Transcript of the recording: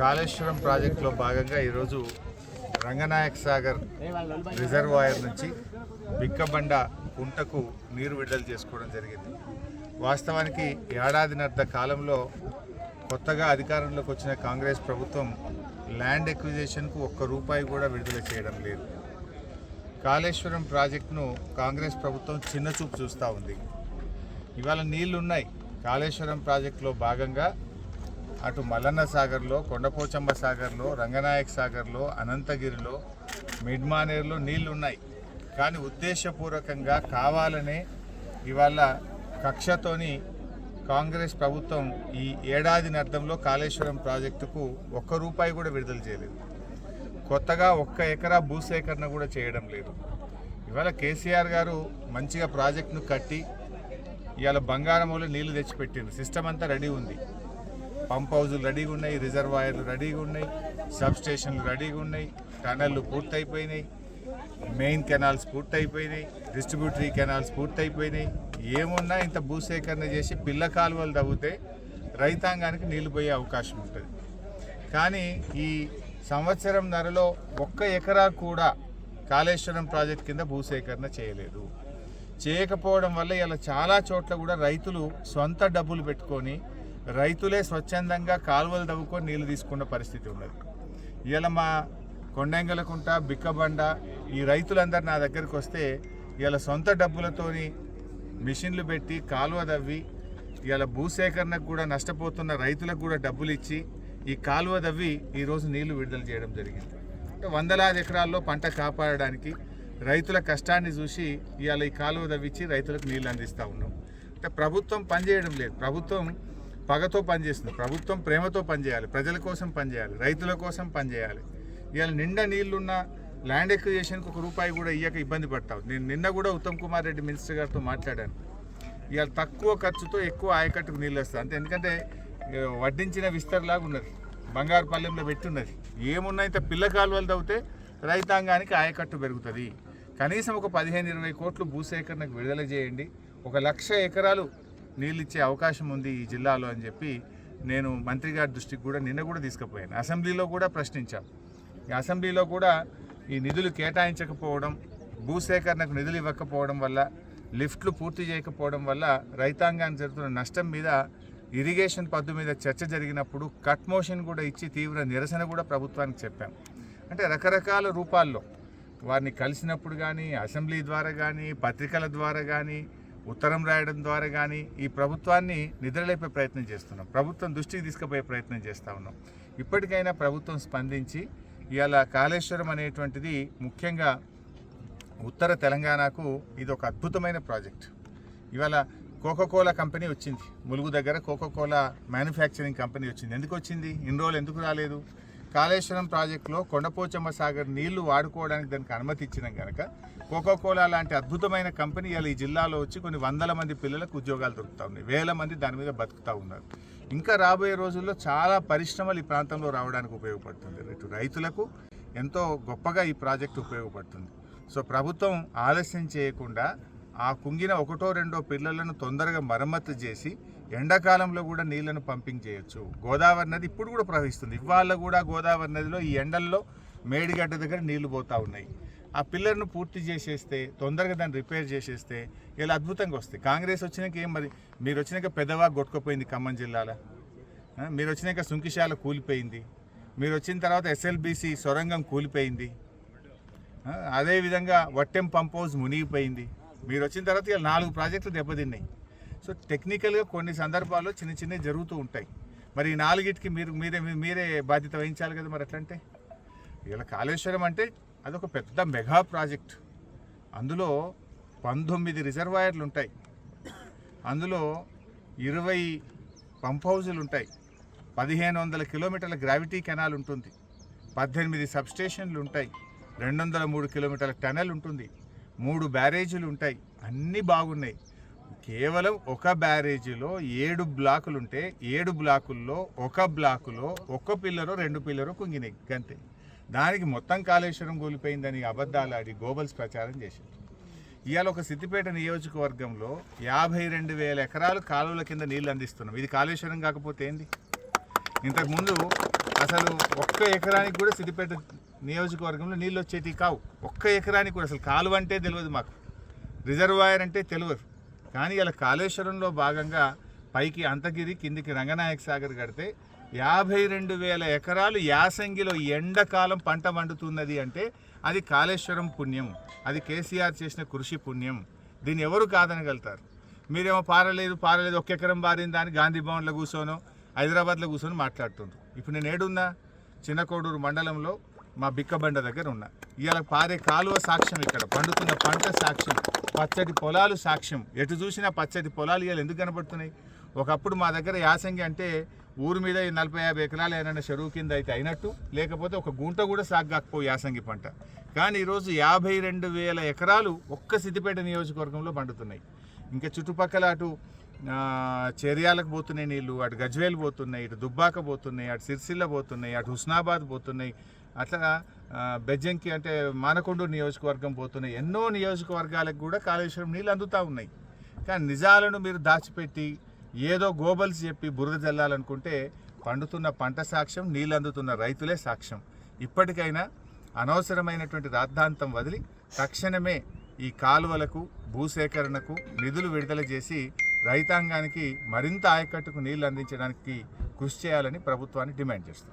కాళేశ్వరం ప్రాజెక్టులో భాగంగా ఈరోజు రంగనాయక సాగర్ రిజర్వాయర్ నుంచి బిక్కబండ కుంటకు నీరు విడుదల చేసుకోవడం జరిగింది. వాస్తవానికి ఏడాదిన్నర కాలంలో కొత్తగా అధికారంలోకి వచ్చిన కాంగ్రెస్ ప్రభుత్వం ల్యాండ్ ఎక్విజిషన్కు ఒక్క రూపాయి కూడా విడుదల చేయడం లేదు. కాళేశ్వరం ప్రాజెక్టును కాంగ్రెస్ ప్రభుత్వం చిన్నచూపు చూస్తూ ఉంది. ఇవాళ నీళ్లు ఉన్నాయి. కాళేశ్వరం ప్రాజెక్టులో భాగంగా అటు మల్లన్న సాగర్లో, కొండపోచమ్మ సాగర్లో, రంగనాయక సాగర్లో, అనంతగిరిలో, మిడ్మానేర్లో నీళ్లు ఉన్నాయి. కానీ ఉద్దేశపూర్వకంగా కావాలనే ఇవాళ కక్షతోని కాంగ్రెస్ ప్రభుత్వం ఈ ఏడాదిన్నరలో కాళేశ్వరం ప్రాజెక్టుకు ఒక్క రూపాయి కూడా విడుదల చేయలేదు. కొత్తగా ఒక్క ఎకరా భూసేకరణ కూడా చేయడం లేదు. ఇవాళ కేసీఆర్ గారు మంచిగా ప్రాజెక్టును కట్టి ఇవాళ బంగారంలో నీళ్లు తెచ్చిపెట్టింది. సిస్టమ్ అంతా రెడీ ఉంది. పంప్ హౌజులు రెడీగా ఉన్నాయి, రిజర్వాయర్లు రెడీగా ఉన్నాయి, సబ్ స్టేషన్లు రెడీగా ఉన్నాయి, టనళ్ళు పూర్తయిపోయినాయి, మెయిన్ కెనాల్స్ పూర్తయిపోయినాయి, డిస్ట్రిబ్యూటరీ కెనాల్స్ పూర్తయిపోయినాయి. ఏమున్నా ఇంత భూసేకరణ చేసి పిల్ల కాలువలు తవ్వితే రైతాంగానికి నీళ్లు పోయే అవకాశం ఉంటుంది. కానీ ఈ సంవత్సరంన్నరలో ఒక్క ఎకరా కూడా కాళేశ్వరం ప్రాజెక్ట్ కింద భూసేకరణ చేయలేదు. చేయకపోవడం వల్ల ఇలా చాలా చోట్ల కూడా రైతులు సొంత డబ్బులు పెట్టుకొని రైతులే స్వచ్ఛందంగా కాలువలు తవ్వుకొని నీళ్లు తీసుకున్న పరిస్థితి ఉన్నది. ఇవాళ మా కొండంగలకుంట, బిక్కబండ ఈ రైతులందరూ నా దగ్గరికి వస్తే ఇవాళ సొంత డబ్బులతోని మిషన్లు పెట్టి కాలువ తవ్వి ఇవాళ భూసేకరణకు కూడా నష్టపోతున్న రైతులకు కూడా డబ్బులు ఇచ్చి ఈ కాలువ తవ్వి ఈరోజు నీళ్లు విడుదల చేయడం జరిగింది. అంటే వందలాది ఎకరాల్లో పంట కాపాడడానికి రైతుల కష్టాన్ని చూసి ఇవాళ ఈ కాలువ తవ్వించి రైతులకు నీళ్లు అందిస్తూ ఉన్నాం. అంటే ప్రభుత్వం పనిచేయడం లేదు. ప్రభుత్వం పగతో పనిచేస్తుంది. ప్రభుత్వం ప్రేమతో పనిచేయాలి, ప్రజల కోసం పనిచేయాలి, రైతుల కోసం పనిచేయాలి. ఇవాళ నిండా నీళ్లున్న ల్యాండ్ ఎక్విజిషన్కి ఒక రూపాయి కూడా ఇయ్యక ఇబ్బంది పడతావు. నేను నిన్న కూడా ఉత్తమ్ కుమార్ రెడ్డి మినిస్టర్ గారితో మాట్లాడాను. ఇవాళ తక్కువ ఖర్చుతో ఎక్కువ ఆయకట్టుకు నీళ్ళు వస్తాయి అంతే. ఎందుకంటే వడ్డించిన విస్తరలాగా ఉన్నది, బంగారు పల్లెంలో పెట్టున్నది. ఏమున్నా ఇంత పిల్ల కాలువలు తవ్వితే రైతాంగానికి ఆయకట్టు పెరుగుతుంది. కనీసం ఒక 15-20 కోట్లు భూసేకరణకు విడుదల చేయండి. 1,00,000 ఎకరాలు నీళ్ళు ఇచ్చే అవకాశం ఉంది ఈ జిల్లాలో అని చెప్పి నేను మంత్రి గారి దృష్టికి కూడా నిన్న కూడా తీసుకుపోయాను. అసెంబ్లీలో కూడా ప్రశ్నించాం. ఈ అసెంబ్లీలో కూడా ఈ నిధులు కేటాయించకపోవడం, భూసేకరణకు నిధులు ఇవ్వకపోవడం వల్ల, లిఫ్ట్లు పూర్తి చేయకపోవడం వల్ల రైతాంగానికి జరుగుతున్న నష్టం మీద ఇరిగేషన్ పద్దు మీద చర్చ జరిగినప్పుడు కట్ మోషన్ కూడా ఇచ్చి తీవ్ర నిరసన కూడా ప్రభుత్వానికి చెప్పాం. అంటే రకరకాల రూపాల్లో వారిని కలిసినప్పుడు కానీ, అసెంబ్లీ ద్వారా కానీ, పత్రికల ద్వారా కానీ, ఉత్తరం రాయడం ద్వారా కానీ ఈ ప్రభుత్వాన్ని నిద్రలేపే ప్రయత్నం చేస్తున్నాం. ప్రభుత్వం దృష్టికి తీసుకుపోయే ప్రయత్నం చేస్తూ ఉన్నాం. ఇప్పటికైనా ప్రభుత్వం స్పందించి ఇవాళ కాళేశ్వరం అనేటువంటిది ముఖ్యంగా ఉత్తర తెలంగాణకు ఇది ఒక అద్భుతమైన ప్రాజెక్ట్. ఇవాళ కోకోకోలా కంపెనీ వచ్చింది, ములుగు దగ్గర కోకోకోలా మ్యానుఫ్యాక్చరింగ్ కంపెనీ వచ్చింది. ఎందుకు వచ్చింది? ఇన్ని రోజులు ఎందుకు రాలేదు? కాళేశ్వరం ప్రాజెక్టులో కొండపోచమ్మ సాగర్ నీళ్లు వాడుకోవడానికి దానికి అనుమతి ఇచ్చినాం కనుక కోకోకోలా లాంటి అద్భుతమైన కంపెనీ ఇలా ఈ జిల్లాలో వచ్చి కొన్ని వందల మంది పిల్లలకు ఉద్యోగాలు దొరుకుతూ ఉన్నాయి. వేల మంది దాని మీద బతుకుతూ ఉన్నారు. ఇంకా రాబోయే రోజుల్లో చాలా పరిశ్రమలు ఈ ప్రాంతంలో రావడానికి ఉపయోగపడుతుంది. ఇటు రైతులకు ఎంతో గొప్పగా ఈ ప్రాజెక్టు ఉపయోగపడుతుంది. సో ప్రభుత్వం ఆలస్యం చేయకుండా ఆ కుంగిన 1-2 పిల్లలను తొందరగా మరమ్మతు చేసి ఎండాకాలంలో కూడా నీళ్లను పంపింగ్ చేయొచ్చు. గోదావరి నది ఇప్పుడు కూడా ప్రవహిస్తుంది. ఇవాళ కూడా గోదావరి నదిలో ఈ ఎండల్లో మేడిగడ్డ దగ్గర నీళ్లు పోతూ ఉన్నాయి. ఆ పిల్లర్ను పూర్తి చేసేస్తే, తొందరగా దాన్ని రిపేర్ చేసేస్తే ఇలా అద్భుతంగా వస్తాయి. కాంగ్రెస్ వచ్చినాక ఏం మరి, మీరు వచ్చినాక పెద్దవాగు కొట్టుకుపోయింది ఖమ్మం జిల్లాలో, మీరు వచ్చినాక సుంకిశాల కూలిపోయింది, మీరు వచ్చిన తర్వాత SLBC సొరంగం కూలిపోయింది, అదేవిధంగా వట్టెం పంప్ హౌస్ మునిగిపోయింది. మీరు వచ్చిన తర్వాత ఇలా 4 ప్రాజెక్టులు దెబ్బతిన్నాయి. సో టెక్నికల్గా కొన్ని సందర్భాల్లో చిన్నవి జరుగుతూ ఉంటాయి. మరి ఈ 4టికి మీరే బాధ్యత వహించాలి కదా. మరి ఎట్లంటే ఇలా కాళేశ్వరం అంటే అదొక పెద్ద మెగా ప్రాజెక్ట్. అందులో 19 రిజర్వాయర్లు ఉంటాయి, అందులో 20 పంప్ హౌజులు ఉంటాయి, 1500 కిలోమీటర్ల గ్రావిటీ కెనాల్ ఉంటుంది, 18 సబ్స్టేషన్లు ఉంటాయి, 203 కిలోమీటర్ల టనల్ ఉంటుంది, 3 బ్యారేజీలు ఉంటాయి. అన్నీ బాగున్నాయి. కేవలం ఒక బ్యారేజీలో 7 బ్లాకులు ఉంటే 7 బ్లాకుల్లో ఒక బ్లాకులో 1 పిల్లరో 2 పిల్లరో కుంగినాయి అంతే. దానికి మొత్తం కాళేశ్వరం కూలిపోయిందని అబద్ధాలు ఆడి గోబల్స్ ప్రచారం చేశారు. ఇవాళ ఒక సిద్దిపేట నియోజకవర్గంలో 52,000 ఎకరాలు కాలువల కింద నీళ్లు అందిస్తున్నాం. ఇది కాళేశ్వరం కాకపోతే ఏంది? ఇంతకుముందు అసలు ఒక్క ఎకరానికి కూడా సిద్దిపేట నియోజకవర్గంలో నీళ్ళు వచ్చేటి కావు. ఒక్క ఎకరానికి కూడా అసలు కాలువ అంటే తెలియదు, మాకు రిజర్వాయర్ అంటే తెలియదు. కానీ ఇలా కాళేశ్వరంలో భాగంగా పైకి అంతగిరి కిందికి రంగనాయక సాగర్ కడితే 52,000 ఎకరాలు యాసంగిలో ఎండాకాలం పంట పండుతున్నది అంటే అది కాళేశ్వరం పుణ్యం, అది కేసీఆర్ చేసిన కృషి పుణ్యం. దీన్ని ఎవరు కాదనగలుగుతారు? మీరేమో పారలేదు ఒక్క ఎకరం పారిందా అని గాంధీ భవన్లో కూర్చోనో హైదరాబాద్లో కూర్చొని మాట్లాడుతుండ్రు. ఇప్పుడు నేను ఏడున్నా? చిన్నకోడూరు మండలంలో మా బిక్కబండ దగ్గర ఉన్నా. ఇవాళ పారే కాలువ సాక్ష్యం, ఇక్కడ పండుతున్న పంట సాక్ష్యం, పచ్చటి పొలాలు సాక్ష్యం. ఎటు చూసినా పచ్చటి పొలాలు ఇవాళ ఎందుకు కనబడుతున్నాయి? ఒకప్పుడు మా దగ్గర యాసంగి అంటే ఊరు మీద 40-50 ఎకరాలు ఏమైనా చెరువు కింద అయితే అయినట్టు, లేకపోతే ఒక గుంట కూడా సాగకపో యాసంగి పంట. కానీ ఈరోజు 52,000 ఎకరాలు ఒక్క సిద్దిపేట నియోజకవర్గంలో పండుతున్నాయి. ఇంకా చుట్టుపక్కల అటు చెర్యాలకు పోతున్నాయి నీళ్ళు, అటు గజ్వేల్ పోతున్నాయి, ఇటు దుబ్బాక పోతున్నాయి, అటు సిరిసిల్ల పోతున్నాయి, అటు హుస్నాబాద్ పోతున్నాయి, అట్లా బెజ్జంకి అంటే మానకొండూరు నియోజకవర్గం పోతున్నాయి. ఎన్నో నియోజకవర్గాలకు కూడా కాళేశ్వరం నీళ్ళు అందుతూ ఉన్నాయి. కానీ నిజాలను మీరు దాచిపెట్టి ఏదో గోబల్స్ చెప్పి బురద జల్లాలనుకుంటే పండుతున్న పంట సాక్ష్యం, నీళ్ళు అందుతున్న రైతులే సాక్ష్యం. ఇప్పటికైనా అనవసరమైనటువంటి రాద్ధాంతం వదిలి తక్షణమే ఈ కాలువలకు భూసేకరణకు నిధులు విడుదల చేసి రైతాంగానికి మరింత ఆయకట్టుకు నీళ్లు అందించడానికి కృషి చేయాలని ప్రభుత్వాన్ని డిమాండ్ చేస్తుంది.